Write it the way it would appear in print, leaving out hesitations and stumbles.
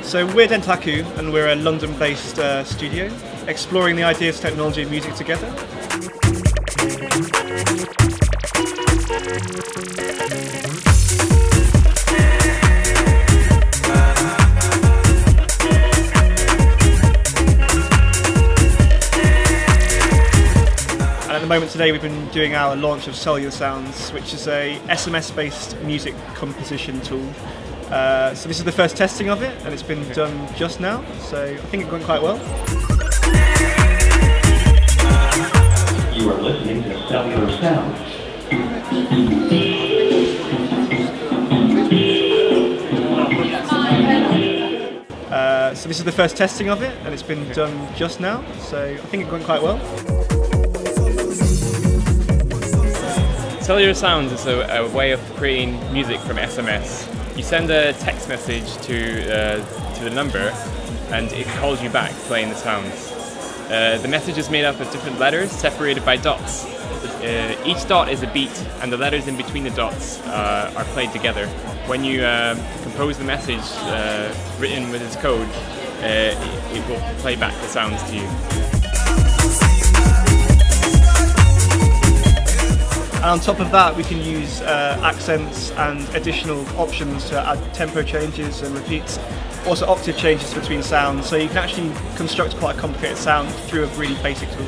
So we're Dentaku, and we're a London-based studio exploring the ideas, technology and music together. And at the moment today we've been doing our launch of Cellular Sounds, which is a SMS-based music composition tool. So this is the first testing of it, and it's been done just now, so I think it went quite well. You are listening to Cellular Sounds. So this is the first testing of it, and it's been done just now, so I think it went quite well. Cellular Sounds is a way of creating music from SMS. You send a text message to the number, and it calls you back playing the sounds. The message is made up of different letters separated by dots. Each dot is a beat, and the letters in between the dots are played together. When you compose the message written with its code, it will play back the sounds to you. And on top of that, we can use accents and additional options to add tempo changes and repeats, also octave changes between sounds, so you can actually construct quite a complicated sound through a really basic tool.